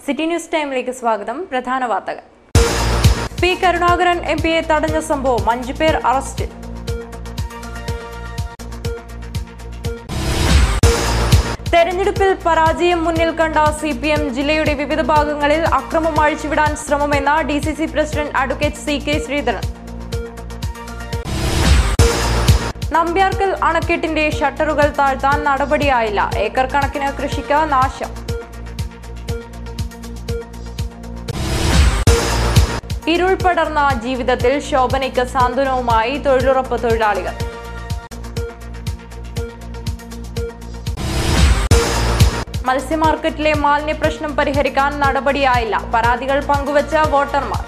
City news ടൈമിലേക്ക് സ്വാഗതം. പ്രധാന വാർത്തകൾ. പി കരുണാകരൻ എംപിയെ തടഞ്ഞ സംഭവം 5 പേർ അറസ്റ്റിൽ. തെരഞ്ഞെടുപ്പിൽ പരാജയം മുന്നിൽ കണ്ട CPM ജില്ലയുടെ വിവിധ ഭാഗങ്ങളിൽ അക്രമം അഴിച്ചുവിടാൻ ശ്രമമെന്ന DCC president advocate CK Sreedharan. നമ്പ്യാർക്കൽ അണക്കെട്ടിന്റെ ഷട്ടറുകൾ താഴ്ത്താൻ നടപടിയായില്ല. ഏക്കർ കണക്കിന് കൃഷിക്ക് നാശം. ഇരുൾ പടർന്ന ജീവിതത്തിൽ ശോഭനയ്ക്ക് സാന്ത്വനവുമായി തൊഴിലുറപ്പ് തൊഴിലാളികൾ. മത്സ്യമാർക്കറ്റിലെ മാലിന്യ പ്രശ്നം പരിഹരിക്കാൻ നടപടിയായില്ല. പരാതികൾ പങ്കുവച്ച വോട്ടർമാർ.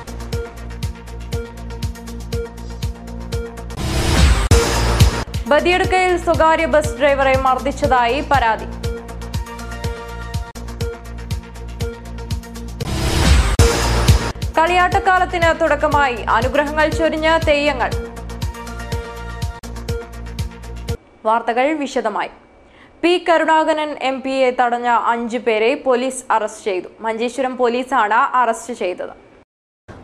ബദിയടുക്കയിൽ സ്വകാര്യ ബസ് ഡ്രൈവറെ മർദ്ദിച്ചതായി പരാതി. കളിയാട്ടക്കാലത്തിന് തുടക്കമായി. അനുഗ്രഹങ്ങൾ ചൊരിഞ്ഞ തെയ്യങ്ങൾ. വാർത്തകൾ വിശദമായി. പി കരുണാകരൻ MPയെ തടഞ്ഞ 5 പേരെ പോലീസ് അറസ്റ്റ് ചെയ്തു. മഞ്ചേശ്വരം പോലീസാണ് അറസ്റ്റ് ചെയ്തത്.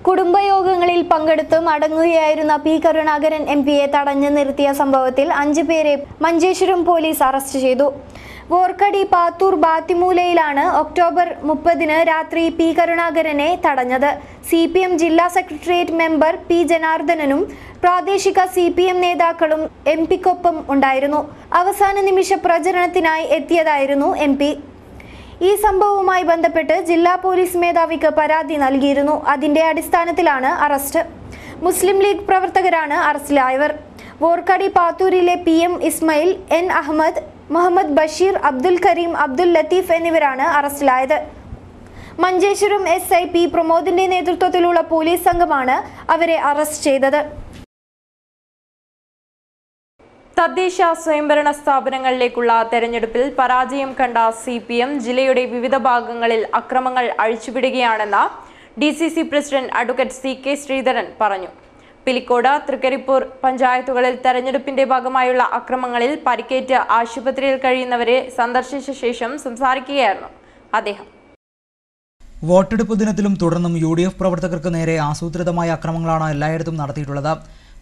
കുടുംബയോഗങ്ങളിൽ പങ്കെടുത്ത് മടങ്ങുകയായിരുന്ന പി കരുണാകരൻ MPയെ തടഞ്ഞു നിർത്തിയ സംഭവത്തിൽ 5 പേരെ മഞ്ചേശ്വരം പോലീസ് അറസ്റ്റ് ചെയ്തു. വോർക്കടി പാത്തൂർ ബാത്തിമൂലയിലാണ് ഒക്ടോബർ 30 രാത്രി പി കരുണാകരനെ തടഞ്ഞത്. CPM ജില്ലാ സെക്രട്ടേറിയറ്റ് മെമ്പർ P ജനാർദ്ദനനും പ്രാദേശിക CPM നേതാക്കളും MPക്കൊപ്പം ഉണ്ടായിരുന്നു. അവസാന നിമിഷ പ്രചരണത്തിനായി എത്തിയതായിരുന്നു MP. ഈ സംഭവവുമായി ബന്ധപ്പെട്ട് ജില്ലാ പോലീസ് മേധാവിക്ക് പരാതി നൽകിയിരുന്നു. അതിന്റെ അടിസ്ഥാനത്തിലാണ് അറസ്റ്റ്. മുസ്ലിം ലീഗ് പ്രവർത്തകരാണ് അറസ്റ്റിലായവർ. വോർക്കടി പാത്തൂരിലെ PM ഇസ്മയിൽ, N അഹമ്മദ്, മുഹമ്മദ് ബഷീർ, അബ്ദുൽ കരീം, അബ്ദുൽ ലത്തീഫ് എന്നിവരാണ് അറസ്റ്റിലായത്. മഞ്ചേശ്വരം SI P പ്രമോദിന്റെ നേതൃത്വത്തിലുള്ള പോലീസ് സംഘമാണ് അവരെ അറസ്റ്റ് ചെയ്തത്. തദ്ദേശ സ്വയംഭരണ സ്ഥാപനങ്ങളിലേക്കുള്ള തെരഞ്ഞെടുപ്പിൽ പരാജയം കണ്ട CPM ജില്ലയുടെ വിവിധ ഭാഗങ്ങളിൽ അക്രമങ്ങൾ അഴിച്ചുവിടുകയാണെന്ന് DCC president advocate CK Sreedharan പറഞ്ഞു. പിലിക്കോട്, തൃക്കരിപ്പൂർ പഞ്ചായത്തുകളിൽ തെരഞ്ഞെടുപ്പിന്റെ ഭാഗമായുള്ള അക്രമങ്ങളിൽ പരിക്കേറ്റ് ആശുപത്രിയിൽ കഴിയുന്നവരെ സന്ദർശിച്ച ശേഷം സംസാരിക്കുകയായിരുന്നു അദ്ദേഹം. വോട്ടെടുപ്പ് ദിനത്തിലും തുടർന്നും UDF പ്രവർത്തകർക്ക് നേരെ ആസൂത്രിതമായ അക്രമങ്ങളാണ് എല്ലായിടത്തും നടത്തിയിട്ടുള്ളത്.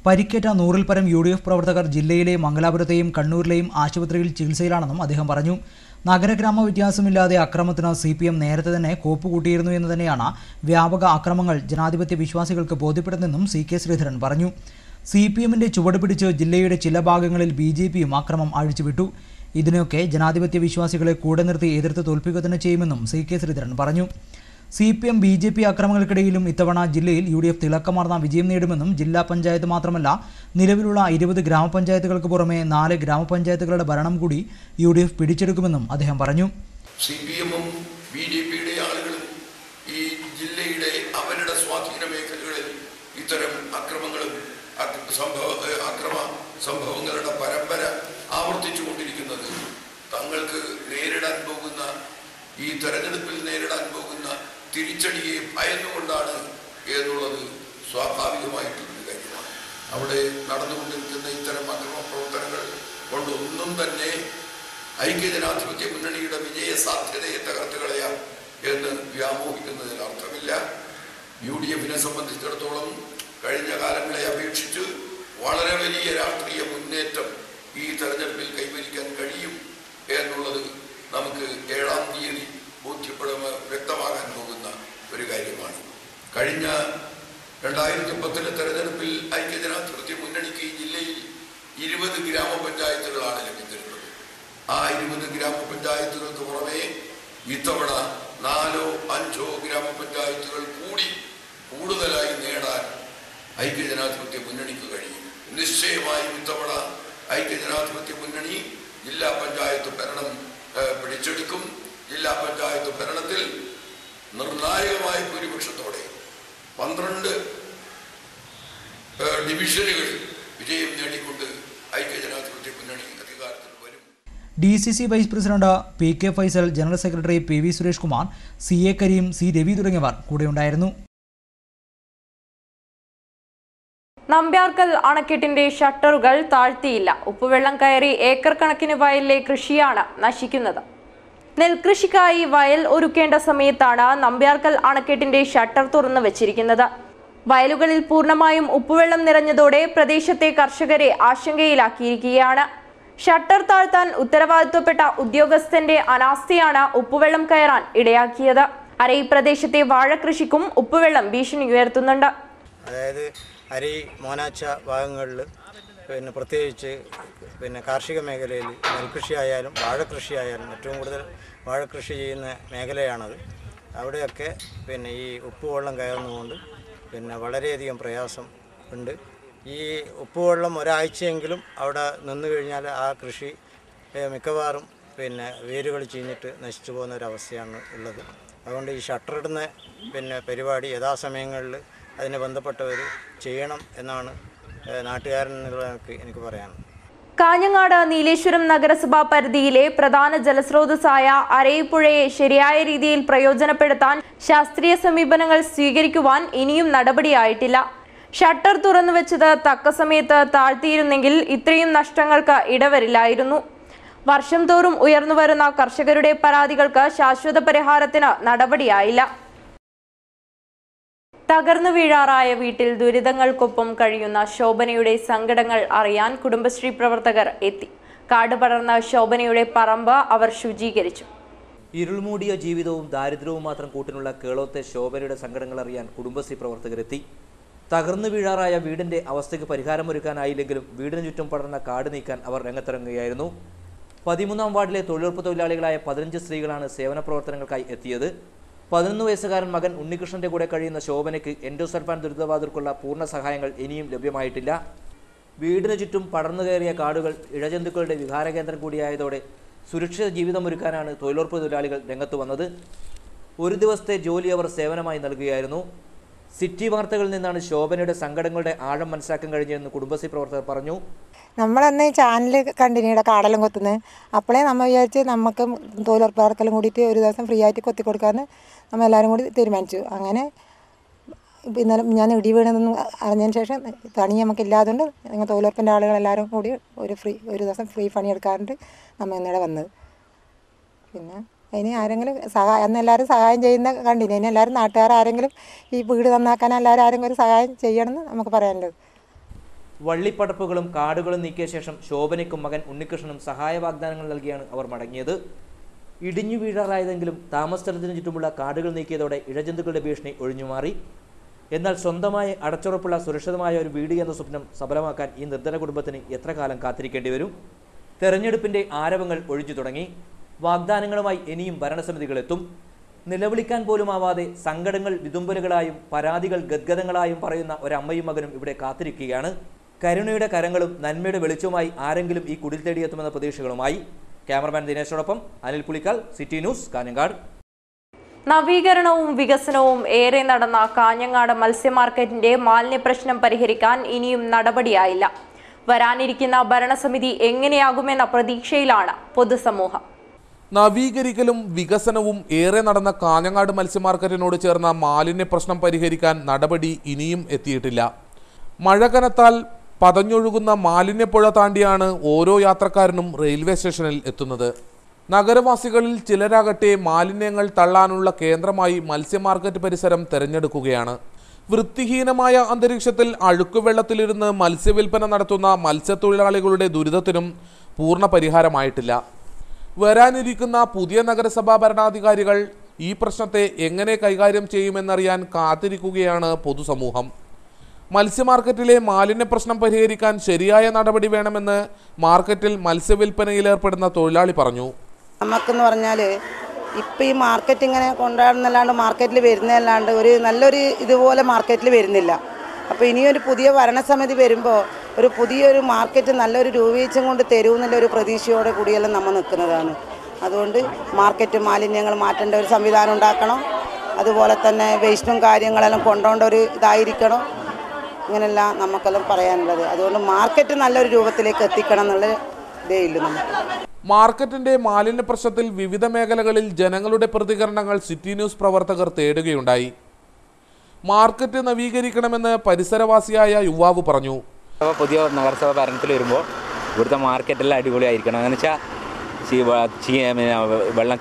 പരിക്കേറ്റ 100-ൽ പരം UDF പ്രവർത്തകർ ജില്ലയിലെ മംഗലാപുരത്തെയും കണ്ണൂരിലെയും ആശുപത്രിയിൽ ചികിത്സയിലാണെന്നും അദ്ദേഹം പറഞ്ഞു. നഗരഗ്രാമ വ്യത്യാസമില്ലാതെ അക്രമത്തിന് CPM നേരത്തെ തന്നെ കോപ്പുകൂട്ടിയിരുന്നു എന്ന് തന്നെയാണ് വ്യാപക അക്രമങ്ങൾ ജനാധിപത്യ വിശ്വാസികൾക്ക് ബോധ്യപ്പെടുന്നതെന്നും CK ശ്രീധരൻ പറഞ്ഞു. CPMന്റെ ചുവട് പിടിച്ച് ജില്ലയുടെ ചില ഭാഗങ്ങളിൽ BJPയും അക്രമം അഴിച്ചുവിട്ടു. ഇതിനെയൊക്കെ ജനാധിപത്യ വിശ്വാസികളെ കൂടെ നിർത്തി എതിർത്ത് തോൽപ്പിക്കുക തന്നെ ചെയ്യുമെന്നും CK ശ്രീധരൻ പറഞ്ഞു. CPM BJP അക്രമങ്ങൾക്കിടയിലും ഇത്തവണ ജില്ലയിൽ UDF തിളക്കമാർന്ന വിജയം നേടുമെന്നും ജില്ലാ പഞ്ചായത്ത് മാത്രമല്ല നിലവിലുള്ള 20 ഗ്രാമപഞ്ചായത്തുകൾക്ക് പുറമെ 4 ഗ്രാമപഞ്ചായത്തുകളുടെ ഭരണം കൂടി UDF പിടിച്ചെടുക്കുമെന്നും അദ്ദേഹം പറഞ്ഞു. CPMഉം BJPയുടെ ആളുകളും ഈ ജില്ലയുടെ അവരുടെ സ്വാധീന മേഖലകളിൽ ഇത്തരം അക്രമങ്ങളും അക്രമ സംഭവങ്ങളുടെ പരമ്പര ആവർത്തിച്ചുകൊണ്ടിരിക്കുന്നത് തങ്ങൾക്ക് നേരിടാൻ പോകുന്ന ഈ തെരഞ്ഞെടുപ്പിൽ നേരിടാൻ പോകുന്ന തിരിച്ചടിയെ ഭയന്നുകൊണ്ടാണ് എന്നുള്ളത് സ്വാഭാവികമായിട്ടുള്ളൊരു കാര്യമാണ്. അവിടെ നടന്നുകൊണ്ടിരിക്കുന്ന ഇത്തരം അക്രമ പ്രവർത്തനങ്ങൾ കൊണ്ടൊന്നും തന്നെ ഐക്യജനാധിപത്യ മുന്നണിയുടെ വിജയ സാധ്യതയെ തകർത്ത് കളയാം എന്ന് വ്യാമോഹിക്കുന്നതിൽ അർത്ഥമില്ല. UDFനെ സംബന്ധിച്ചിടത്തോളം കഴിഞ്ഞ കാലങ്ങളെ അപേക്ഷിച്ച് വളരെ വലിയ രാഷ്ട്രീയ മുന്നേറ്റം ഈ തെരഞ്ഞെടുപ്പിൽ കൈവരിക്കാൻ കഴിയും എന്നുള്ളത് നമുക്ക് 7-ാം തീയതി വ്യക്തമാകാൻ പോകുന്ന ഒരു കാര്യമാണ്. കഴിഞ്ഞ 2010 തെരഞ്ഞെടുപ്പിൽ ഐക്യജനാധിപത്യ മുന്നണിക്ക് ഈ ജില്ലയിൽ 20 ഗ്രാമപഞ്ചായത്തുകളാണ് ലഭിച്ചിരുന്നത്. ആ 20 ഗ്രാമപഞ്ചായത്തുകൾക്ക് പുറമെ ഇത്തവണ 4-ഓ 5-ഓ ഗ്രാമപഞ്ചായത്തുകൾ കൂടുതലായി നേടാൻ ഐക്യജനാധിപത്യ മുന്നണിക്ക് കഴിയും. നിശ്ചയമായും ഇത്തവണ ഐക്യജനാധിപത്യ മുന്നണി ജില്ലാ പഞ്ചായത്ത് ഭരണം പിടിച്ചെടുക്കും. ജില്ലാ പഞ്ചായത്ത് ഭരണത്തിൽ നിർണായകമായ ഭൂരിപക്ഷത്തോടെ 12 ഡിവിഷനുകളിൽ വിജയം നേടിക്കൊണ്ട് ഐക്യജനാധിപത്യ മുന്നണി അധികാരത്തിൽ വരും. DCC vice president PK Faisal, general secretary PV Suresh Kumar, CA Kareem, C Ravi തുടങ്ങിയവർ കൂടെയുണ്ടായിരുന്നു. നമ്പ്യാർക്കൽ അണക്കെട്ടിന്റെ ഷട്ടറുകൾ താഴ്ത്തിയില്ല. ഉപ്പുവെള്ളം കയറി ഏക്കർ കണക്കിന് വയലിലെ കൃഷിയാണ് നശിക്കുന്നത്. നെൽകൃഷിക്കായി വയൽ ഒരുക്കേണ്ട സമയത്താണ് നമ്പ്യാർക്കൽ അണക്കെട്ടിന്റെ ഷട്ടർ തുറന്നു വെച്ചിരിക്കുന്നത്. വയലുകളിൽ പൂർണ്ണമായും ഉപ്പുവെള്ളം നിറഞ്ഞതോടെ പ്രദേശത്തെ കർഷകരെ ആശങ്കയിലാക്കിയിരിക്കുകയാണ്. ഷട്ടർ താഴ്ത്താൻ ഉത്തരവാദിത്വപ്പെട്ട ഉദ്യോഗസ്ഥന്റെ അനാസ്ഥയാണ് ഉപ്പുവെള്ളം കയറാൻ ഇടയാക്കിയത്. അരൈ പ്രദേശത്തെ വാഴകൃഷിക്കും ഉപ്പുവെള്ളം ഭീഷണി ഉയർത്തുന്നുണ്ട്. അതായത് അരൈ മോനാച്ച ഭാഗങ്ങളിൽ പ്രത്യേകിച്ച് കാർഷിക മേഖലയിൽ നെൽകൃഷി ആയാലും വാഴകൃഷി ആയാലും ഏറ്റവും കൂടുതൽ വാഴകൃഷി ചെയ്യുന്ന മേഖലയാണത്. അവിടെയൊക്കെ ഈ ഉപ്പുവെള്ളം കയറുന്നതുകൊണ്ട് വളരെയധികം പ്രയാസം ഉണ്ട്. ഈ ഉപ്പുവെള്ളം ഒരാഴ്ചയെങ്കിലും അവിടെ നിന്ന് കഴിഞ്ഞാൽ ആ കൃഷി മിക്കവാറും വേരുകൾ ചീഞ്ഞിട്ട് നശിച്ചു പോകുന്ന ഒരവസ്ഥയാണ് ഉള്ളത്. അതുകൊണ്ട് ഈ ഷട്ടറിടുന്ന പരിപാടി യഥാസമയങ്ങളിൽ അതിനെ ബന്ധപ്പെട്ടവർ ചെയ്യണം എന്നാണ് നാട്ടുകാരെന്നുള്ള എനിക്ക് പറയാനുള്ളത്. കാഞ്ഞങ്ങാട് നീലേശ്വരം നഗരസഭാ പരിധിയിലെ പ്രധാന ജലസ്രോതസ്സായ അരൈപ്പുഴയെ ശരിയായ രീതിയിൽ പ്രയോജനപ്പെടുത്താൻ ശാസ്ത്രീയ സമീപനങ്ങൾ സ്വീകരിക്കുവാൻ ഇനിയും നടപടിയായിട്ടില്ല. ഷട്ടർ തുറന്നു വെച്ചത് തക്ക സമയത്ത് താഴ്ത്തിയിരുന്നെങ്കിൽ ഇത്രയും നഷ്ടങ്ങൾക്ക് ഇടവരില്ലായിരുന്നു. വർഷം തോറും ഉയർന്നുവരുന്ന കർഷകരുടെ പരാതികൾക്ക് ശാശ്വത പരിഹാരത്തിന് നടപടിയായില്ല. തകർന്നു വീഴാറായ വീട്ടിൽ ദുരിതങ്ങൾക്കൊപ്പം കഴിയുന്ന ശോഭനയുടെ സങ്കടങ്ങൾ അറിയാൻ കുടുംബശ്രീ പ്രവർത്തകർ എത്തി. കാട് പടർന്ന ശോഭനയുടെ പറമ്പ് അവർ ശുചീകരിച്ചു. ഇരുൾമൂടിയ ജീവിതവും ദാരിദ്ര്യവും മാത്രം കൂട്ടിനുള്ള കേളോത്തെ ശോഭനയുടെ സങ്കടങ്ങൾ അറിയാൻ കുടുംബശ്രീ പ്രവർത്തകരെത്തി. തകർന്നു വീഴാറായ വീടിന്റെ അവസ്ഥയ്ക്ക് പരിഹാരമൊരുക്കാനായില്ലെങ്കിലും വീടിന് ചുറ്റും പടർന്ന കാട് നീക്കാൻ അവർ രംഗത്തിറങ്ങുകയായിരുന്നു. 13-ാം വാർഡിലെ തൊഴിലുറപ്പ് തൊഴിലാളികളായ 15 സ്ത്രീകളാണ് സേവന പ്രവർത്തനങ്ങൾക്കായി എത്തിയത്. 11 വയസ്സുകാരൻ മകൻ ഉണ്ണികൃഷ്ണന്റെ കൂടെ കഴിയുന്ന ശോഭനയ്ക്ക് എൻഡോസൾഫാൻ ദുരിതബാധിതർക്കുള്ള പൂർണ്ണ സഹായങ്ങൾ ഇനിയും ലഭ്യമായിട്ടില്ല. വീടിന് ചുറ്റും പടർന്നു കയറിയ കാടുകൾ ഇഴജന്തുക്കളുടെ വിഹാരകേന്ദ്രം കൂടിയായതോടെ സുരക്ഷിത ജീവിതമൊരുക്കാനാണ് തൊഴിലുറപ്പ് തൊഴിലാളികൾ രംഗത്ത് വന്നത്. ഒരു ദിവസത്തെ ജോലി അവർ സേവനമായി നൽകുകയായിരുന്നു. സിറ്റി വാർത്തകളിൽ നിന്നാണ് ശോഭനയുടെ സങ്കടങ്ങളുടെ ആഴം മനസ്സിലാക്കാൻ കഴിഞ്ഞതെന്ന് കുടുംബശ്രീ പ്രവർത്തകർ പറഞ്ഞു. നമ്മളന്ന് ചാനൽ കണ്ടിന്യൂടെ കാടെല്ലാം കൊത്തുന്നത്. അപ്പോഴേ നമ്മൾ വിചാരിച്ച് നമുക്ക് തൊഴിലുറപ്പാർക്കെല്ലാം കൂടിയിട്ട് ഒരു ദിവസം ഫ്രീ ആയിട്ട് കൊത്തി കൊടുക്കാമെന്ന് നമ്മൾ എല്ലാവരും കൂടി തീരുമാനിച്ചു. അങ്ങനെ ഇന്നലെ ഞാൻ ഇടി വീണെന്ന് അറിഞ്ഞതിന് ശേഷം പണി നമുക്ക് ഇല്ലാതുകൊണ്ട് നിങ്ങൾ തൊഴിലുറപ്പിൻ്റെ ആളുകളെല്ലാവരും കൂടി ഒരു ദിവസം ഫ്രീ പണി എടുക്കാറുണ്ട് നമ്മൾ ഇന്നലെ വന്നത്. പിന്നെ അതിന് ആരെങ്കിലും അന്ന് എല്ലാവരും സഹായം ചെയ്യുന്ന കണ്ടിന്. ഇനി എല്ലാവരും നാട്ടുകാർ ആരെങ്കിലും ഈ വീട് നന്നാക്കാൻ എല്ലാവരും ആരെങ്കിലും ഒരു സഹായം ചെയ്യണമെന്ന് നമുക്ക് പറയാനുള്ളത്. വള്ളിപ്പടപ്പുകളും കാടുകളും നീക്കിയ ശേഷം ശോഭനയ്ക്കും മകൻ ഉണ്ണികൃഷ്ണനും സഹായ വാഗ്ദാനങ്ങൾ നൽകിയാണ് അവർ മടങ്ങിയത്. ഇടിഞ്ഞു വീഴാറായതെങ്കിലും താമസസ്ഥലത്തിന് ചുറ്റുമുള്ള കാടുകൾ നീക്കിയതോടെ ഇഴജന്തുക്കളുടെ ഭീഷണി ഒഴിഞ്ഞുമാറി. എന്നാൽ സ്വന്തമായി അടച്ചുറപ്പുള്ള സുരക്ഷിതമായ ഒരു വീട് എന്ന സ്വപ്നം സഫലമാക്കാൻ ഈ നിർധന കുടുംബത്തിന് എത്ര കാലം കാത്തിരിക്കേണ്ടി വരും? തെരഞ്ഞെടുപ്പിന്റെ ആരവങ്ങൾ ഒഴിഞ്ഞു തുടങ്ങി. വാഗ്ദാനങ്ങളുമായി ഇനിയും ഭരണസമിതികളെത്തും. നിലവിളിക്കാൻ പോലുമാവാതെ സങ്കടങ്ങൾ വിതുമ്പലുകളായും പരാതികൾ ഗദ്ഗതങ്ങളായും പറയുന്ന ഒരമ്മയും മകനും ഇവിടെ കാത്തിരിക്കുകയാണ്. കരുണയുടെ കരങ്ങളും നന്മയുടെ വെളിച്ചവുമായി ആരെങ്കിലും ഈ കുടിൽ തേടിയെത്തുമെന്ന പ്രതീക്ഷകളുമായി. ക്യാമറമാൻ ദിനേശോടൊപ്പം അനിൽ പുളിക്കാൽ, സിറ്റി ന്യൂസ്, കാഞ്ഞങ്ങാട്. നവീകരണവും വികസനവും ഏറെ നടന്ന കാഞ്ഞങ്ങാട് മത്സ്യ മാർക്കറ്റിന്റെ മാലിന്യ പ്രശ്നം പരിഹരിക്കാൻ ഇനിയും നടപടിയായില്ല. വരാനിരിക്കുന്ന ഭരണസമിതി എങ്ങനെയാകുമെന്ന പ്രതീക്ഷയിലാണ് പൊതുസമൂഹം. നവീകരിക്കലും വികസനവും ഏറെ നടന്ന കാഞ്ഞങ്ങാട് മത്സ്യ മാർക്കറ്റിനോട് ചേർന്ന മാലിന്യ പ്രശ്നം പരിഹരിക്കാൻ നടപടി ഇനിയും എത്തിയിട്ടില്ല. മഴ കനത്താൽ പതഞ്ഞൊഴുകുന്ന മാലിന്യപ്പുഴ താണ്ടിയാണ് ഓരോ യാത്രക്കാരനും റെയിൽവേ സ്റ്റേഷനിൽ എത്തുന്നത്. നഗരവാസികളിൽ ചിലരാകട്ടെ മാലിന്യങ്ങൾ തള്ളാനുള്ള കേന്ദ്രമായി മത്സ്യ മാർക്കറ്റ് പരിസരം തെരഞ്ഞെടുക്കുകയാണ്. വൃത്തിഹീനമായ അന്തരീക്ഷത്തിൽ അഴുക്കുവെള്ളത്തിലിരുന്ന് മത്സ്യവില്പന നടത്തുന്ന മത്സ്യത്തൊഴിലാളികളുടെ ദുരിതത്തിനും പൂർണ്ണ പരിഹാരമായിട്ടില്ല. വരാനിരിക്കുന്ന പുതിയ നഗരസഭാ ഭരണാധികാരികൾ ഈ പ്രശ്നത്തെ എങ്ങനെ കൈകാര്യം ചെയ്യുമെന്നറിയാൻ കാത്തിരിക്കുകയാണ് പൊതുസമൂഹം. മത്സ്യ മാർക്കറ്റിലെ മാലിന്യ പ്രശ്നം പരിഹരിക്കാൻ ശരിയായ നടപടി വേണമെന്ന് മാർക്കറ്റിൽ മത്സ്യവില്പനയിൽ ഏർപ്പെടുന്ന തൊഴിലാളി പറഞ്ഞു. നമുക്കെന്ന് പറഞ്ഞാൽ ഇപ്പം ഈ മാർക്കറ്റ് ഇങ്ങനെ കൊണ്ടുവരുന്നല്ലാണ്ട് മാർക്കറ്റിൽ വരുന്നതല്ലാണ്ട് ഒരു നല്ലൊരു ഇതുപോലെ മാർക്കറ്റിൽ വരുന്നില്ല. അപ്പോൾ ഇനിയൊരു പുതിയ ഭരണസമിതി വരുമ്പോൾ ഒരു പുതിയൊരു മാർക്കറ്റ് നല്ലൊരു രൂപീച്ചും കൊണ്ട് തരുമെന്നുള്ള ഒരു പ്രതീക്ഷയോടെ കൂടിയെല്ലാം നമ്മൾ നിൽക്കുന്നതാണ്. അതുകൊണ്ട് മാർക്കറ്റ് മാലിന്യങ്ങൾ മാറ്റേണ്ട ഒരു സംവിധാനം ഉണ്ടാക്കണം. അതുപോലെ തന്നെ വേസ്റ്റും കാര്യങ്ങളെല്ലാം കൊണ്ടുപോകേണ്ട ഒരു ഇതായിരിക്കണം. ഇങ്ങനെല്ലാം നമുക്കെല്ലാം പറയാനുള്ളത്. അതുകൊണ്ട് മാർക്കറ്റ് നല്ലൊരു രൂപത്തിലേക്ക് എത്തിക്കണം എന്നുള്ള ഇതേ ഇല്ല നമുക്ക്. മാർക്കറ്റിന്റെ മാലിന്യ പ്രശ്നത്തിൽ വിവിധ മേഖലകളിൽ ജനങ്ങളുടെ പ്രതികരണങ്ങൾ സിറ്റി ന്യൂസ് പ്രവർത്തകർ തേടുകയുണ്ടായി. മാർക്കറ്റ് നവീകരിക്കണമെന്ന് പരിസരവാസിയായ യുവാവ് പറഞ്ഞു. പുതിയ നഗരസഭ ഭരണത്തിൽ വരുമ്പോൾ ഇവിടുത്തെ മാർക്കറ്റെല്ലാം അടിപൊളിയായിരിക്കണം. എന്ന് വെച്ചാൽ വെള്ളം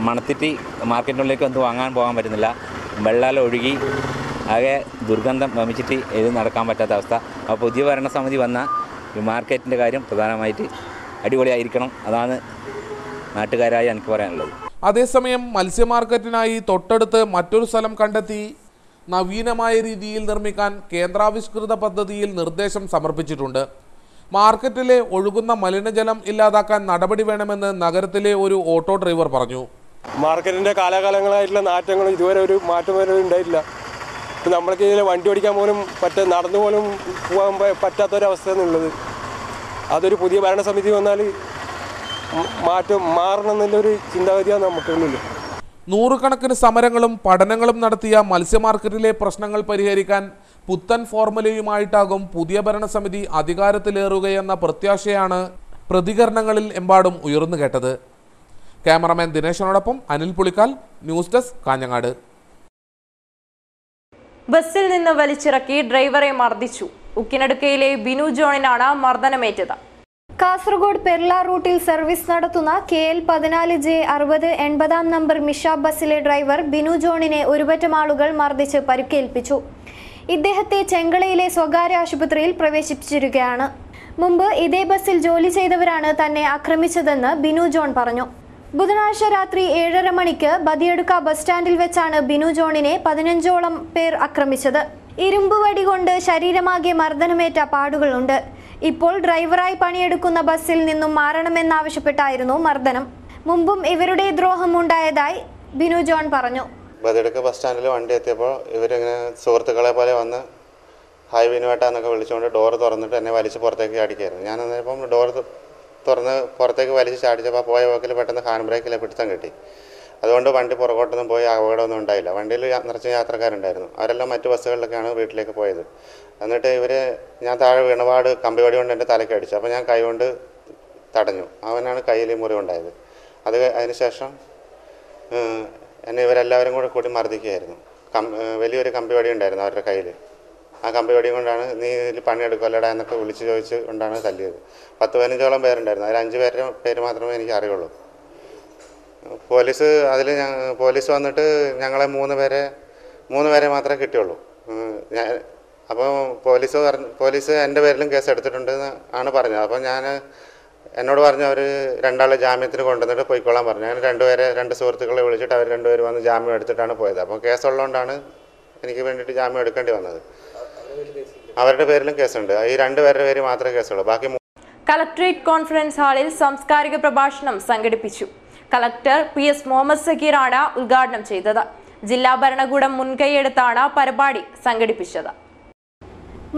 മണത്തിട്ട് മാർക്കറ്റിനുള്ളിലേക്ക് ഒന്നും വാങ്ങാൻ പോകാൻ പറ്റുന്നില്ല. വെള്ളം ഒഴുകി ആകെ ദുർഗന്ധം വമിച്ചിട്ട് ഇത് നടക്കാൻ പറ്റാത്ത അവസ്ഥ. അപ്പോൾ പുതിയ ഭരണസമിതി വന്ന ഈ മാർക്കറ്റിൻ്റെ കാര്യം പ്രധാനമായിട്ട് അടിപൊളിയായിരിക്കണം. അതാണ് നാട്ടുകാരായി എനിക്ക് പറയാനുള്ളത്. അതേസമയം മത്സ്യ മാർക്കറ്റിനായി തൊട്ടടുത്ത് മറ്റൊരു സ്ഥലം കണ്ടെത്തി നവീനമായ രീതിയിൽ നിർമ്മിക്കാൻ കേന്ദ്രാവിഷ്കൃത പദ്ധതിയിൽ നിർദ്ദേശം സമർപ്പിച്ചിട്ടുണ്ട്. മാർക്കറ്റിലെ ഒഴുകുന്ന മലിനജലം ഇല്ലാതാക്കാൻ നടപടി വേണമെന്ന് നഗരത്തിലെ ഒരു ഓട്ടോ ഡ്രൈവർ പറഞ്ഞു. മാർക്കറ്റിൻ്റെ കാലാകാലങ്ങളായിട്ടുള്ള നാറ്റങ്ങൾ ഇതുവരെ ഒരു മാറ്റം വരെ ഉണ്ടായിട്ടില്ല. ഇപ്പം നമ്മൾക്ക് ഇതിൽ വണ്ടി ഓടിക്കാൻ പോലും നടന്നു പോലും പോകാൻ പറ്റാത്തൊരവസ്ഥയാണുള്ളത്. അതൊരു പുതിയ ഭരണസമിതി വന്നാൽ മാറണം എന്നുള്ളൊരു ചിന്താഗതിയാണ് നമുക്കുള്ളിൽ. നൂറുകണക്കിന് സമരങ്ങളും പഠനങ്ങളും നടത്തിയ മത്സ്യ മാർക്കറ്റിലെ പ്രശ്നങ്ങൾ പരിഹരിക്കാൻ പുത്തൻ ഫോർമുലയുമായിട്ടാകും പുതിയ ഭരണസമിതി അധികാരത്തിലേറുകയെന്ന പ്രത്യാശയാണ് പ്രതികരണങ്ങളിൽ എമ്പാടും ഉയർന്നു കേട്ടത്. ക്യാമറമാൻ ദിനേശനോടൊപ്പം അനിൽ പുളിക്കാൽ, ന്യൂസ് ഡെസ്ക്, കാഞ്ഞങ്ങാട്. ബസ്സിൽ നിന്ന് വലിച്ചിറക്കി ഡ്രൈവറെ മർദ്ദിച്ചു. ഉക്കിനടുക്കയിലെ ബിനു ജോണിനാണ് മർദ്ദനമേറ്റത്. കാസർഗോഡ് പെർള റൂട്ടിൽ സർവീസ് നടത്തുന്ന KL 14J6080 നമ്പർ മിഷ ബസ്സിലെ ഡ്രൈവർ ബിനു ജോണിനെ ഒരുപറ്റം ആളുകൾ മർദ്ദിച്ച് പരിക്കേൽപ്പിച്ചു. ഇദ്ദേഹത്തെ ചെങ്കളയിലെ സ്വകാര്യ ആശുപത്രിയിൽ പ്രവേശിപ്പിച്ചിരിക്കുകയാണ്. മുമ്പ് ഇതേ ബസ്സിൽ ജോലി ചെയ്തവരാണ് തന്നെ ആക്രമിച്ചതെന്ന് ബിനു ജോൺ പറഞ്ഞു. ബുധനാഴ്ച രാത്രി 7:30 മണിക്ക് ബദിയടുക്ക ബസ് സ്റ്റാൻഡിൽ വെച്ചാണ് ബിനു ജോണിനെ 15ഓളം പേർ ആക്രമിച്ചത്. ഇരുമ്പുവടി കൊണ്ട് ശരീരമാകെ മർദ്ദനമേറ്റ പാടുകളുണ്ട്. ഇപ്പോൾ ഡ്രൈവറായി പണിയെടുക്കുന്ന ബസ്സിൽ നിന്നും മാറണമെന്നാവശ്യപ്പെട്ടായിരുന്നു മർദ്ദനം. മുമ്പും ഇവരുടെ ദ്രോഹം ഉണ്ടായതായി ബിനു ജോൺ പറഞ്ഞു. ബദിയടുക്ക ബസ് സ്റ്റാൻഡിൽ വണ്ടി എത്തിയപ്പോൾ ഇവരിങ്ങനെ സുഹൃത്തുക്കളെ പോലെ വന്ന് ഹായ് വിനുവേട്ട എന്നൊക്കെ വിളിച്ചുകൊണ്ട് ഡോറ് തുറന്നിട്ട് എന്നെ വലിച്ച് പുറത്തേക്ക് ചാടിക്കായിരുന്നു. ഞാൻ അന്നേരം ഡോർ തുറന്ന് പുറത്തേക്ക് വലിച്ച് ചാടിച്ചപ്പോൾ പോയ പോക്കിൽ പെട്ടെന്ന് ഹാൻഡ് ബ്രേക്കിൽ പിടുത്തം കിട്ടി. അതുകൊണ്ട് വണ്ടി പുറകോട്ടൊന്നും പോയി അപകടമൊന്നും ഉണ്ടായില്ല. വണ്ടിയിൽ നിറച്ച് യാത്രക്കാരുണ്ടായിരുന്നു. അവരെല്ലാം മറ്റു ബസ്സുകളിലൊക്കെയാണ് വീട്ടിലേക്ക് പോയത്. എന്നിട്ട് ഞാൻ താഴെ വീണപാട് കമ്പിവടി കൊണ്ട് എൻ്റെ തലയ്ക്ക് അടിച്ചു. അപ്പോൾ ഞാൻ കൈ കൊണ്ട് തടഞ്ഞു. അവനാണ് കയ്യിൽ മുറിവുണ്ടായത്. അതിനുശേഷം എന്നെ ഇവരെല്ലാവരും കൂടി മർദ്ദിക്കുകയായിരുന്നു. വലിയൊരു കമ്പിവടി ഉണ്ടായിരുന്നു അവരുടെ കയ്യിൽ. ആ കമ്പിവടി കൊണ്ടാണ് നീ ഇതിൽ പണിയെടുക്കുമല്ലടാ എന്നൊക്കെ വിളിച്ച് ചോദിച്ച് കൊണ്ടാണ് തല്ലിയത്. 10-15ഓളം പേരുണ്ടായിരുന്നു. അതിൽ 5 പേര് മാത്രമേ എനിക്ക് അറിയുള്ളൂ. പോലീസ് വന്നിട്ട് ഞങ്ങളെ 3 പേരെ മാത്രമേ കിട്ടിയുള്ളൂ. അപ്പോൾ പോലീസ് എൻ്റെ പേരിലും കേസ് എടുത്തിട്ടുണ്ടെന്ന് ആണ് പറഞ്ഞത്. അപ്പോൾ എന്നോട് പറഞ്ഞു അവർ 2 ആളെ ജാമ്യത്തിന് കൊണ്ടുവന്നിട്ട് പോയിക്കോളാൻ പറഞ്ഞു. ഞാൻ 2 സുഹൃത്തുക്കളെ വിളിച്ചിട്ട് അവർ 2 പേര് വന്ന് ജാമ്യം എടുത്തിട്ടാണ് പോയത്. അപ്പോൾ കേസുള്ളതുകൊണ്ടാണ് എനിക്ക് വേണ്ടിയിട്ട് ജാമ്യം എടുക്കേണ്ടി വന്നത്. അവരുടെ പേരിലും കേസുണ്ട്. ഈ 2 പേരുടെ പേര് മാത്രമേ കേസുള്ളൂ. ബാക്കി കളക്ടറേറ്റ് കോൺഫറൻസ് ഹാളിൽ സാംസ്കാരിക പ്രഭാഷണം സംഘടിപ്പിച്ചു. കളക്ടർ PS മുഹമ്മദ് സക്കീറാണ് ഉദ്ഘാടനം ചെയ്തത്. ജില്ലാ ഭരണകൂടം മുൻകൈയെടുത്താണ് പരിപാടി സംഘടിപ്പിച്ചത്.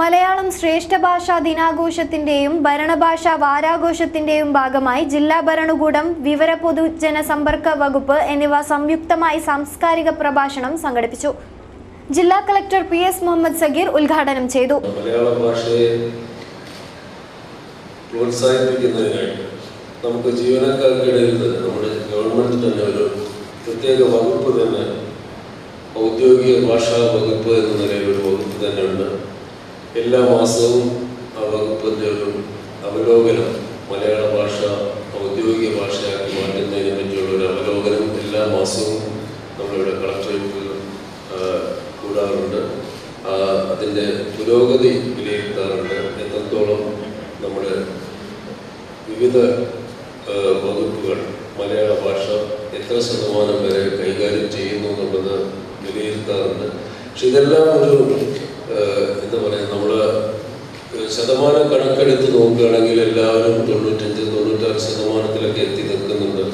മലയാളം ശ്രേഷ്ഠ ഭാഷാ ദിനാഘോഷത്തിന്റെയും ഭരണഭാഷാ വാരാഘോഷത്തിന്റെയും ഭാഗമായി ജില്ലാ ഭരണകൂടം, വിവര പൊതുജനസമ്പർക്ക വകുപ്പ് എന്നിവ സംയുക്തമായി സാംസ്കാരിക പ്രഭാഷണം സംഘടിപ്പിച്ചു. ജില്ലാ കളക്ടർ PS മുഹമ്മദ് സഗീർ ഉദ്ഘാടനം ചെയ്തു. മലയാള ഭാഷയെ പ്രോത്സാഹിപ്പിക്കുന്നതിനായി നമുക്ക് ജീവനക്കാർക്കിടയിൽ നമ്മുടെ ഗവൺമെന്റ് തന്നെ ഒരു പ്രത്യേക വകുപ്പ് തന്നെ, ഔദ്യോഗിക ഭാഷാ വകുപ്പ് എന്ന നിലയിൽ ഒരു വകുപ്പ് തന്നെ ഉണ്ട്. എല്ലാ മാസവും ആ വകുപ്പിൻ്റെ ഒരു അവലോകനം, മലയാള ഭാഷ ഔദ്യോഗിക ഭാഷയാക്കി മാറ്റുന്നതിനെ പറ്റിയുള്ള ഒരു അവലോകനം എല്ലാ മാസവും നമ്മളിവിടെ കളക്ടറേറ്റിൽ കൂടാറുണ്ട്. അതിൻ്റെ പുരോഗതി വിലയിരുത്താറുണ്ട്. എത്രത്തോളം നമ്മുടെ വിവിധ വകുപ്പുകൾ മലയാള ഭാഷ എത്ര ശതമാനം വരെ കൈകാര്യം ചെയ്യുന്നു എന്നുള്ളത് വിലയിരുത്താറുണ്ട്. പക്ഷെ ഇതെല്ലാം ഒരു എന്താ പറയുക, നമ്മൾ ശതമാനം കണക്കെടുത്ത് നോക്കുകയാണെങ്കിൽ എല്ലാവരും 95-96% എത്തി നിൽക്കുന്നുണ്ട്.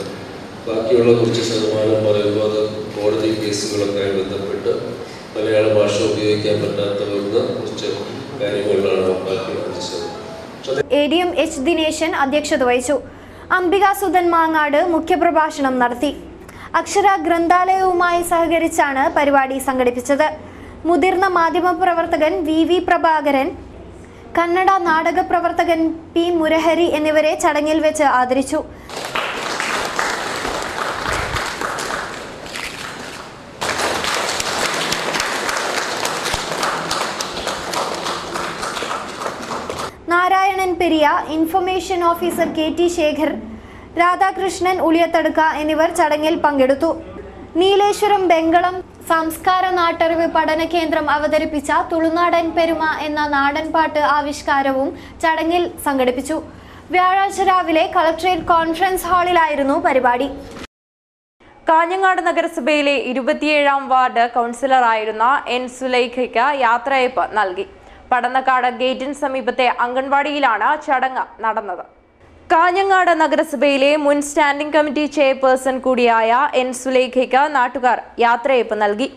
ബാക്കിയുള്ള കുറച്ച് ശതമാനം പറയുമ്പോൾ അത് കോടതി കേസുകളൊക്കെ ബന്ധപ്പെട്ട് മലയാള ഭാഷ ഉപയോഗിക്കാൻ പറ്റാത്തവരുന്ന കുറച്ച് കാര്യങ്ങളിലാണ് ബാക്കി മനസ്സിലാക്കുന്നത്. ADM H ദിനേശൻ അധ്യക്ഷത വഹിച്ചു. അംബികാസുധൻ മാങ്ങാട് മുഖ്യപ്രഭാഷണം നടത്തി. അക്ഷര ഗ്രന്ഥാലയവുമായി സഹകരിച്ചാണ് പരിപാടി സംഘടിപ്പിച്ചത്. മുതിർന്ന മാധ്യമപ്രവർത്തകൻ VV പ്രഭാകരൻ, കന്നഡ നാടക പ്രവർത്തകൻ P മുരഹരി എന്നിവരെ ചടങ്ങിൽ വെച്ച് ആദരിച്ചു. Narayanan Periya, information officer KT Shekhar, Radhakrishnan Uliyathaduka എന്നിവർ ചടങ്ങിൽ പങ്കെടുത്തു. നീലേശ്വരം ബംഗളം സംസ്കാര നാട്ടറിവ് പഠന കേന്ദ്രം അവതരിപ്പിച്ച തുളുനാടൻ പെരുമ എന്ന നാടൻ പാട്ട് ആവിഷ്കാരവും ചടങ്ങിൽ സംഘടിപ്പിച്ചു. വ്യാഴാഴ്ച രാവിലെ കളക്ടറേറ്റ് കോൺഫറൻസ് ഹാളിലായിരുന്നു പരിപാടി. കാഞ്ഞങ്ങാട് നഗരസഭയിലെ 27-ാം വാർഡ് കൗൺസിലറായിരുന്ന എൻ സുലൈഖയ്ക്ക് യാത്രയയപ്പ് നൽകി. പടന്നക്കാട് ഗേറ്റിന് സമീപത്തെ അംഗൻവാടിയിലാണ് ചടങ്ങ് നടന്നത്. കാഞ്ഞങ്ങാട് നഗരസഭയിലെ മുൻ സ്റ്റാൻഡിംഗ് കമ്മിറ്റി ചെയർപേഴ്സൺ കൂടിയായ എൻ സുലൈഖയ്ക്ക് നാട്ടുകാർ യാത്രയയപ്പ് നൽകി.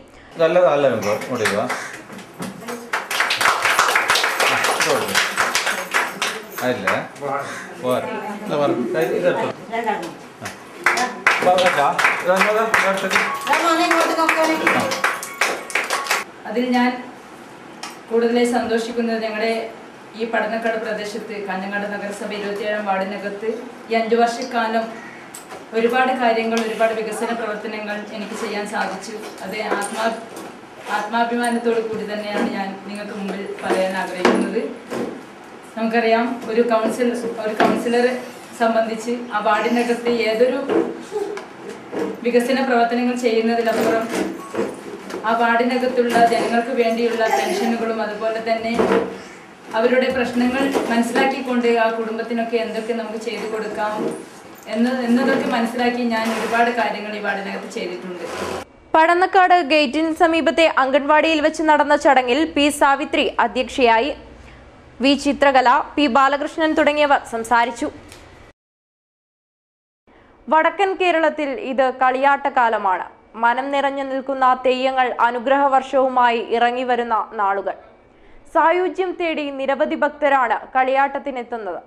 അതിൽ ഞാൻ കൂടുതലായി സന്തോഷിക്കുന്നത് ഞങ്ങളുടെ ഈ പടന്നക്കാട് പ്രദേശത്ത് കാഞ്ഞങ്ങാട് നഗരസഭ 27-ാം വാർഡിനകത്ത് ഈ 5 വർഷക്കാലം ഒരുപാട് കാര്യങ്ങൾ, ഒരുപാട് വികസന പ്രവർത്തനങ്ങൾ എനിക്ക് ചെയ്യാൻ സാധിച്ചു. അത് ആത്മാഭിമാനത്തോടു കൂടി തന്നെയാണ് ഞാൻ നിങ്ങൾക്ക് മുമ്പിൽ പറയാൻ ആഗ്രഹിക്കുന്നത്. നമുക്കറിയാം, ഒരു കൗൺസിലറെ സംബന്ധിച്ച് ആ വാർഡിനകത്ത് ഏതൊരു വികസന പ്രവർത്തനങ്ങൾ ചെയ്യുന്നതിലപ്പുറം ആ വാർഡിനകത്തുള്ള ജനങ്ങൾക്ക് വേണ്ടിയുള്ള പെൻഷനുകളും അതുപോലെ തന്നെ അവരുടെ പ്രശ്നങ്ങൾ മനസ്സിലാക്കിക്കൊണ്ട് ആ കുടുംബത്തിനൊക്കെ എന്തൊക്കെ നമുക്ക് ചെയ്തു കൊടുക്കാം എന്നതൊക്കെ മനസ്സിലാക്കി ഞാൻ ഒരുപാട് കാര്യങ്ങൾ ഈ വാർഡിനകത്ത് ചെയ്തിട്ടുണ്ട്. പടന്നക്കാട് ഗേറ്റിന് സമീപത്തെ അംഗൻവാടിയിൽ വെച്ച് നടന്ന ചടങ്ങിൽ പി സാവിത്രി അധ്യക്ഷയായി. വി ചിത്രകല, പി ബാലകൃഷ്ണൻ തുടങ്ങിയവർ സംസാരിച്ചു. വടക്കൻ കേരളത്തിൽ ഇത് കളിയാട്ടക്കാലമാണ്. മനം നിറഞ്ഞു നിൽക്കുന്ന തെയ്യങ്ങൾ അനുഗ്രഹവർഷവുമായി ഇറങ്ങി വരുന്ന നാളുകൾ. സായുജ്യം തേടി നിരവധി ഭക്തരാണ് കളിയാട്ടത്തിനെത്തുന്നത്.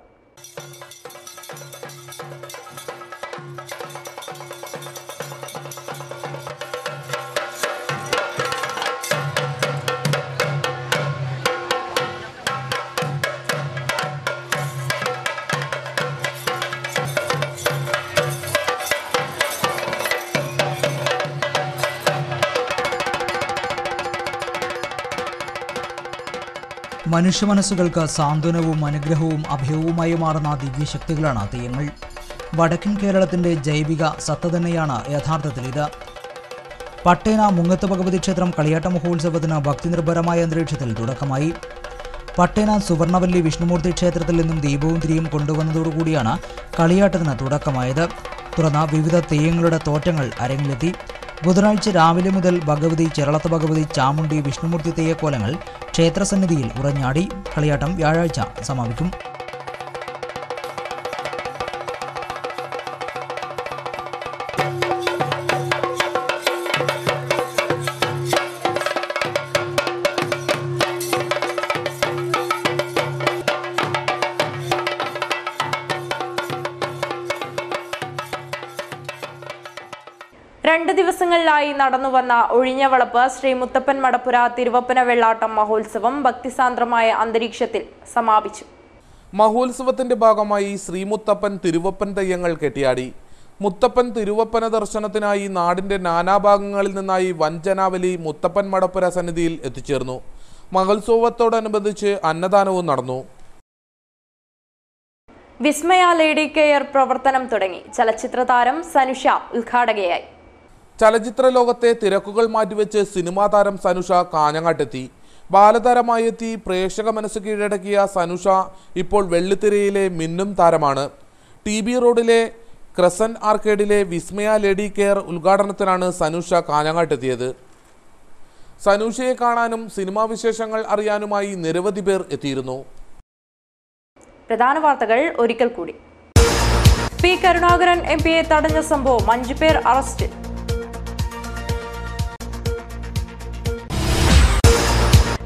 മനുഷ്യ മനസ്സുകൾക്ക് സാന്ത്വനവും അനുഗ്രഹവും അഭയവുമായി മാറുന്ന ദിവ്യശക്തികളാണ് തെയ്യങ്ങൾ. വടക്കൻ കേരളത്തിൻ്റെ ജൈവിക സത്ത തന്നെയാണ് യഥാർത്ഥത്തിൽ ഇത്. പട്ടേന മുങ്ങത്ത് ഭഗവതി ക്ഷേത്രം കളിയാട്ട മഹോത്സവത്തിന് ഭക്തിനിർഭരമായ അന്തരീക്ഷത്തിൽ തുടക്കമായി. പട്ടേന സുവർണവല്ലി വിഷ്ണുമൂർത്തി ക്ഷേത്രത്തിൽ നിന്നും ദീപവും തിരിയും കൊണ്ടുവന്നതോടുകൂടിയാണ് കളിയാട്ടത്തിന് തുടക്കമായത്. തുടർന്ന് വിവിധ തെയ്യങ്ങളുടെ തോറ്റങ്ങൾ അരങ്ങിലെത്തി. ബുധനാഴ്ച രാവിലെ മുതൽ ഭഗവതി, ചെറളത്ത് ഭഗവതി, ചാമുണ്ടി, വിഷ്ണുമൂർത്തി തെയ്യക്കോലങ്ങൾ ക്ഷേത്രസന്നിധിയിൽ ഉറഞ്ഞാടി. കളിയാട്ടം വ്യാഴാഴ്ച സമാപിക്കും. രണ്ട് ദിവസങ്ങളിലായി നടന്നുവന്ന ഒഴിഞ്ഞവളപ്പ് ശ്രീ മുത്തപ്പൻ മടപ്പുര തിരുവപ്പന വെള്ളാട്ടം മഹോത്സവം ഭക്തിസാന്ദ്രമായ അന്തരീക്ഷത്തിൽ സമാപിച്ചു. മഹോത്സവത്തിന്റെ ഭാഗമായി ശ്രീമുത്തപ്പൻ തിരുവപ്പൻ തെയ്യങ്ങൾ കെട്ടിയാടി. മുത്തപ്പൻ തിരുവപ്പന ദർശനത്തിനായി നാടിന്റെ നാനാഭാഗങ്ങളിൽ നിന്നായി വൻജനാവലി മുത്തപ്പൻ മടപ്പുര സന്നിധിയിൽ എത്തിച്ചേർന്നു. മഹോത്സവത്തോടനുബന്ധിച്ച് അന്നദാനവും നടന്നു. വിസ്മയ ലേഡി കെയർ പ്രവർത്തനം തുടങ്ങി. ചലച്ചിത്ര താരം സനുഷ ഉദ്ഘാടകയായി. ചലച്ചിത്ര ലോകത്തെ തിരക്കുകൾ മാറ്റിവെച്ച് സിനിമാ താരം സനുഷ കാഞ്ഞങ്ങാട്ടെത്തി. ബാലതാരമായി എത്തി പ്രേക്ഷക മനസ്സ് കീഴടക്കിയ സനുഷ ഇപ്പോൾ വെള്ളിത്തിരയിലെ മിന്നും താരമാണ്. TB റോഡിലെ ക്രസന്റ് ആർക്കേഡിലെ വിസ്മയ ലേഡി കെയർ ഉദ്ഘാടനത്തിനാണ് സനുഷ കാഞ്ഞങ്ങാട്ടെത്തിയത്. സനുഷയെ കാണാനും സിനിമാ വിശേഷങ്ങൾ അറിയാനുമായി നിരവധി പേർ എത്തിയിരുന്നു. പ്രധാന വാർത്തകൾ ഒരിക്കൽ കൂടി. പി കരുണാകരൻ MP തടഞ്ഞ സംഭവം 5 പേർ അറസ്റ്റിൽ.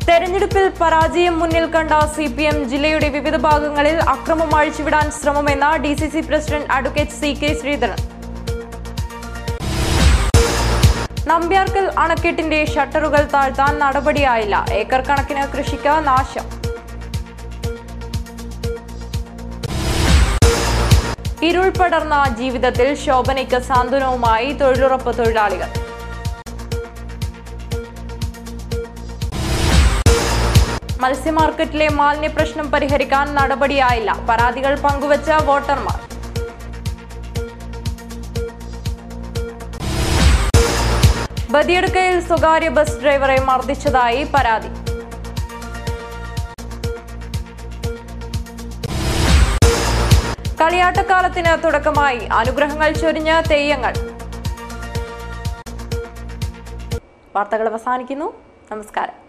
തെരഞ്ഞെടുപ്പിൽ പരാജയം മുന്നിൽ കണ്ട CPM ജില്ലയുടെ വിവിധ ഭാഗങ്ങളിൽ അക്രമം അഴിച്ചുവിടാൻ ശ്രമമെന്ന DCC president advocate CK Sreedharan. നമ്പ്യാർക്കൽ അണക്കെട്ടിന്റെ ഷട്ടറുകൾ താഴ്ത്താൻ നടപടിയായില്ല. ഏക്കർ കണക്കിന് കൃഷിക്ക് നാശം. ഇരുൾ പടർന്ന ജീവിതത്തിൽ ശോഭനയ്ക്ക് സാന്ത്വനവുമായി തൊഴിലുറപ്പ് തൊഴിലാളികൾ. മത്സ്യമാർക്കറ്റിലെ മാലിന്യ പ്രശ്നം പരിഹരിക്കാൻ നടപടിയായില്ല. പരാതികൾ പങ്കുവച്ച വോട്ടർമാർ. ബദിയടുക്കയിൽ സ്വകാര്യ ബസ് ഡ്രൈവറെ മർദ്ദിച്ചതായി പരാതി. കളിയാട്ടക്കാലത്തിന് തുടക്കമായി അനുഗ്രഹങ്ങൾ ചൊരിഞ്ഞ തെയ്യങ്ങൾ. വാർത്തകൾ അവസാനിക്കുന്നു. നമസ്കാരം.